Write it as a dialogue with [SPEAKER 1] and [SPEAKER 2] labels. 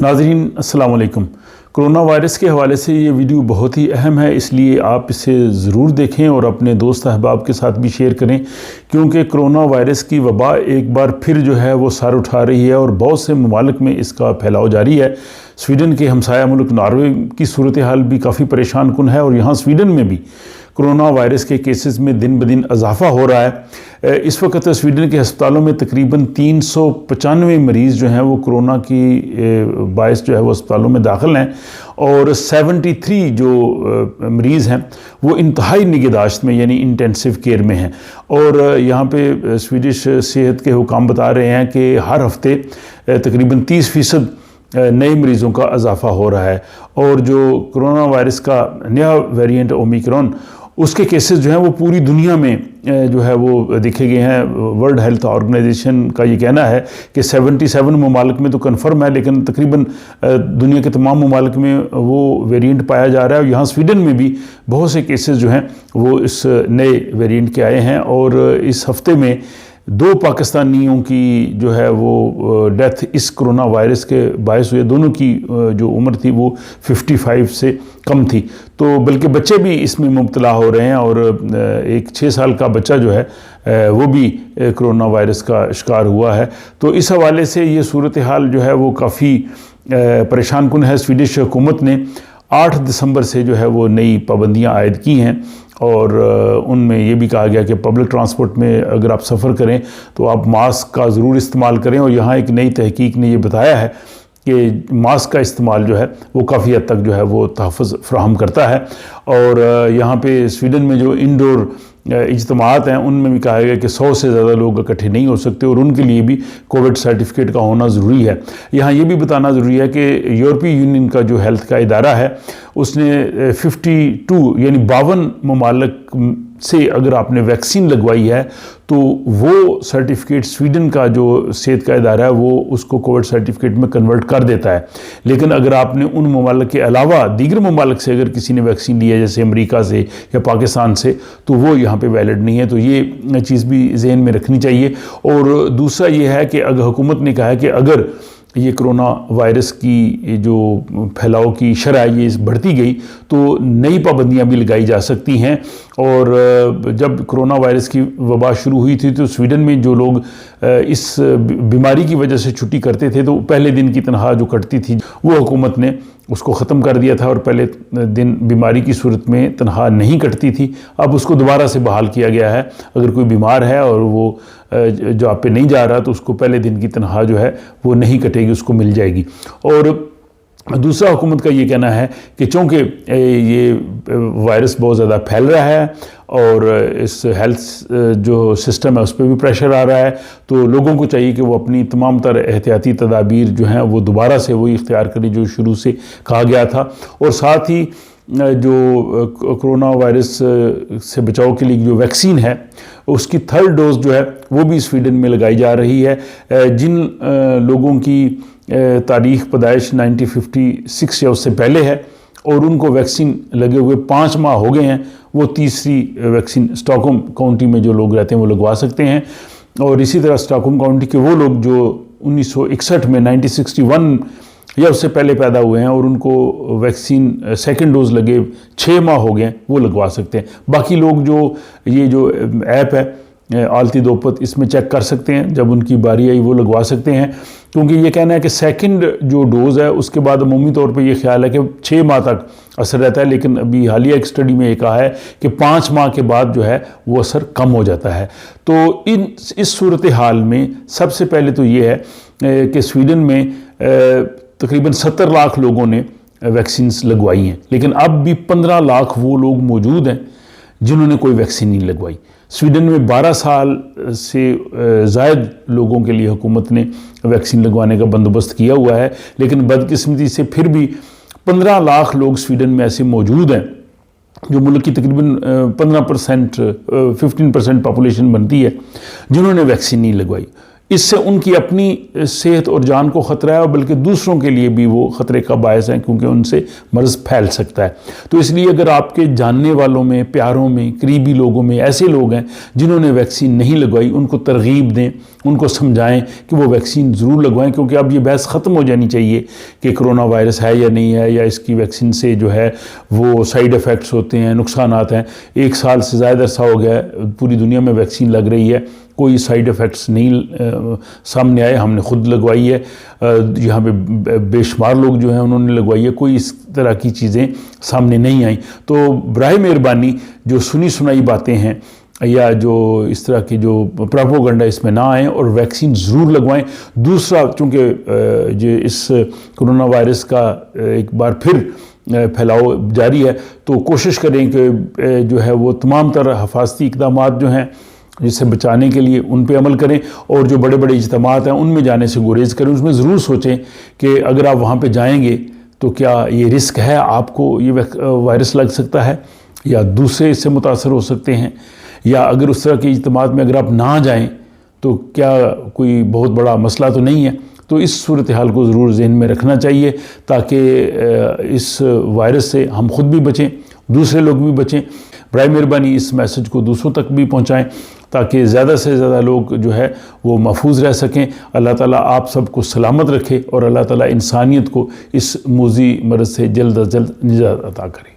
[SPEAKER 1] ناظرین السلام علیکم۔ کرونا وائرس کے حوالے سے یہ ویڈیو بہت ہی اہم ہے، اس لیے آپ اسے ضرور دیکھیں اور اپنے دوست احباب کے ساتھ بھی شیئر کریں، کیونکہ کرونا وائرس کی وبا ایک بار پھر جو ہے وہ سر اٹھا رہی ہے اور بہت سے ممالک میں اس کا پھیلاؤ جاری ہے۔ سویڈن کے ہمسایہ ملک ناروے کی صورتحال بھی کافی پریشان کن ہے اور یہاں سویڈن میں بھی کرونا وائرس کے کیسز میں دن بدن اضافہ ہو رہا ہے۔ اس وقت سویڈن کے ہسپتالوں میں تقریباً 395 مریض جو ہیں وہ کرونا کی باعث جو ہے وہ ہسپتالوں میں داخل ہیں، اور 73 جو مریض ہیں وہ انتہائی نگہداشت میں یعنی انٹینسیو کیئر میں ہیں۔ اور یہاں پہ سویڈش صحت کے حکام بتا رہے ہیں کہ ہر ہفتے تقریباً 30% نئے مریضوں کا اضافہ ہو رہا ہے، اور جو کرونا وائرس کا نیا ویریئنٹ اومیکرون، اس کے کیسز جو ہیں وہ پوری دنیا میں جو ہے وہ دیکھے گئے ہیں۔ ورلڈ ہیلتھ آرگنائزیشن کا یہ کہنا ہے کہ 77 ممالک میں تو کنفرم ہے، لیکن تقریباً دنیا کے تمام ممالک میں وہ ویریئنٹ پایا جا رہا ہے، اور یہاں سویڈن میں بھی بہت سے کیسز جو ہیں وہ اس نئے ویریئنٹ کے آئے ہیں۔ اور اس ہفتے میں 2 پاکستانیوں کی جو ہے وہ ڈیتھ اس کرونا وائرس کے باعث ہوئی۔ دونوں کی جو عمر تھی وہ 55 سے کم تھی، تو بلکہ بچے بھی اس میں مبتلا ہو رہے ہیں، اور ایک 6 سال کا بچہ جو ہے وہ بھی کرونا وائرس کا شکار ہوا ہے۔ تو اس حوالے سے یہ صورتحال جو ہے وہ کافی پریشان کن ہے۔ سویڈش حکومت نے 8 دسمبر سے جو ہے وہ نئی پابندیاں عائد کی ہیں، اور ان میں یہ بھی کہا گیا کہ پبلک ٹرانسپورٹ میں اگر آپ سفر کریں تو آپ ماسک کا ضرور استعمال کریں، اور یہاں ایک نئی تحقیق نے یہ بتایا ہے کہ ماسک کا استعمال جو ہے وہ کافی حد تک جو ہے وہ تحفظ فراہم کرتا ہے۔ اور یہاں پہ سویڈن میں جو انڈور اجتماعات ہیں ان میں بھی کہا گیا کہ 100 سے زیادہ لوگ اکٹھے نہیں ہو سکتے، اور ان کے لیے بھی کووڈ سرٹیفکیٹ کا ہونا ضروری ہے۔ یہاں یہ بھی بتانا ضروری ہے کہ یورپی یونین کا جو ہیلتھ کا ادارہ ہے اس نے 52 یعنی 52 ممالک سے اگر آپ نے ویکسین لگوائی ہے تو وہ سرٹیفکیٹ سویڈن کا جو صحت کا ادارہ ہے وہ اس کو کووڈ سرٹیفکیٹ میں کنورٹ کر دیتا ہے۔ لیکن اگر آپ نے ان ممالک کے علاوہ دیگر ممالک سے اگر کسی نے ویکسین لی ہے، جیسے امریکہ سے یا پاکستان سے، تو وہ یہاں پہ ویلڈ نہیں ہے۔ تو یہ چیز بھی ذہن میں رکھنی چاہیے۔ اور دوسرا یہ ہے کہ اگر حکومت نے کہا ہے کہ اگر یہ کرونا وائرس کی جو پھیلاؤ کی شرح یہ بڑھتی گئی تو نئی پابندیاں بھی لگائی جا سکتی ہیں۔ اور جب کرونا وائرس کی وبا شروع ہوئی تھی تو سویڈن میں جو لوگ اس بیماری کی وجہ سے چھٹی کرتے تھے تو پہلے دن کی تنخواہ جو کٹتی تھی وہ حکومت نے اس کو ختم کر دیا تھا، اور پہلے دن بیماری کی صورت میں تنخواہ نہیں کٹتی تھی، اب اس کو دوبارہ سے بحال کیا گیا ہے۔ اگر کوئی بیمار ہے اور وہ جاب پہ نہیں جا رہا تو اس کو پہلے دن کی تنخواہ جو ہے وہ نہیں کٹے گی، اس کو مل جائے گی۔ اور دوسرا حکومت کا یہ کہنا ہے کہ چونکہ یہ وائرس بہت زیادہ پھیل رہا ہے اور اس ہیلتھ جو سسٹم ہے اس پہ بھی پریشر آ رہا ہے، تو لوگوں کو چاہیے کہ وہ اپنی تمام تر احتیاطی تدابیر جو ہیں وہ دوبارہ سے وہی اختیار کریں جو شروع سے کہا گیا تھا۔ اور ساتھ ہی جو کرونا وائرس سے بچاؤ کے لیے جو ویکسین ہے اس کی 3rd ڈوز جو ہے وہ بھی سویڈن میں لگائی جا رہی ہے۔ جن لوگوں کی تاریخ پیدائش 1956 یا اس سے پہلے ہے اور ان کو ویکسین لگے ہوئے 5 ماہ ہو گئے ہیں، وہ تیسری ویکسین اسٹاک-ہوم کاؤنٹی میں جو لوگ رہتے ہیں وہ لگوا سکتے ہیں۔ اور اسی طرح اسٹاک-ہوم کاؤنٹی کے وہ لوگ جو 1961 میں 1961 یا اس سے پہلے پیدا ہوئے ہیں اور ان کو ویکسین 2nd ڈوز لگے 6 ماہ ہو گئے ہیں وہ لگوا سکتے ہیں۔ باقی لوگ جو یہ جو ایپ ہے آلتی دوپت اس میں چیک کر سکتے ہیں، جب ان کی باری آئی وہ لگوا سکتے ہیں، کیونکہ یہ کہنا ہے کہ 2nd جو ڈوز ہے اس کے بعد عمومی طور پہ یہ خیال ہے کہ 6 ماہ تک اثر رہتا ہے، لیکن ابھی حالیہ ایک سٹڈی میں یہ کہا ہے کہ 5 ماہ کے بعد جو ہے وہ اثر کم ہو جاتا ہے۔ تو اس صورتحال میں سب سے پہلے تو یہ ہے کہ سویڈن میں تقریباً 70 لاکھ لوگوں نے ویکسینز لگوائی ہیں، لیکن اب بھی 15 لاکھ وہ لوگ موجود ہیں جنہوں نے کوئی ویکسین نہیں لگوائی۔ سویڈن میں 12 سال سے زائد لوگوں کے لیے حکومت نے ویکسین لگوانے کا بندوبست کیا ہوا ہے، لیکن بدقسمتی سے پھر بھی 15 لاکھ لوگ سویڈن میں ایسے موجود ہیں جو ملک کی تقریباً 15% پاپولیشن بنتی ہے جنہوں نے ویکسین نہیں لگوائی۔ اس سے ان کی اپنی صحت اور جان کو خطرہ ہے، اور بلکہ دوسروں کے لیے بھی وہ خطرے کا باعث ہیں، کیونکہ ان سے مرض پھیل سکتا ہے۔ تو اس لیے اگر آپ کے جاننے والوں میں، پیاروں میں، قریبی لوگوں میں ایسے لوگ ہیں جنہوں نے ویکسین نہیں لگوائی، ان کو ترغیب دیں، ان کو سمجھائیں کہ وہ ویکسین ضرور لگوائیں، کیونکہ اب یہ بحث ختم ہو جانی چاہیے کہ کرونا وائرس ہے یا نہیں ہے، یا اس کی ویکسین سے جو ہے وہ سائیڈ ایفیکٹس ہوتے ہیں، نقصانات ہیں۔ 1 سال سے زائد عرصہ ہو گیا ہے پوری دنیا میں ویکسین لگ رہی ہے، کوئی سائیڈ ایفیکٹس نہیں سامنے آئے، ہم نے خود لگوائی ہے، یہاں پہ بے شمار لوگ جو ہیں انہوں نے لگوائی ہے، کوئی اس طرح کی چیزیں سامنے نہیں آئیں۔ تو برائے مہربانی جو سنی سنائی باتیں ہیں یا جو اس طرح کے جو پروپیگنڈا اس میں نہ آئیں، اور ویکسین ضرور لگوائیں۔ دوسرا، چونکہ جو اس کرونا وائرس کا ایک بار پھر پھیلاؤ جاری ہے، تو کوشش کریں کہ جو ہے وہ تمام تر حفاظتی اقدامات جو ہیں جس سے بچانے کے لیے ان پہ عمل کریں، اور جو بڑے بڑے اجتماعات ہیں ان میں جانے سے گریز کریں۔ اس میں ضرور سوچیں کہ اگر آپ وہاں پہ جائیں گے تو کیا یہ رسک ہے، آپ کو یہ وائرس لگ سکتا ہے یا دوسرے اس سے متاثر ہو سکتے ہیں، یا اگر اس طرح کے اجتماعات میں اگر آپ نہ جائیں تو کیا کوئی بہت بڑا مسئلہ تو نہیں ہے۔ تو اس صورتحال کو ضرور ذہن میں رکھنا چاہیے تاکہ اس وائرس سے ہم خود بھی بچیں، دوسرے لوگ بھی بچیں۔ برائے مہربانی اس میسج کو دوسروں تک بھی پہنچائیں تاکہ زیادہ سے زیادہ لوگ جو ہے وہ محفوظ رہ سکیں۔ اللہ تعالیٰ آپ سب کو سلامت رکھے، اور اللہ تعالیٰ انسانیت کو اس موذی مرض سے جلد از جلد نجات عطا کرے۔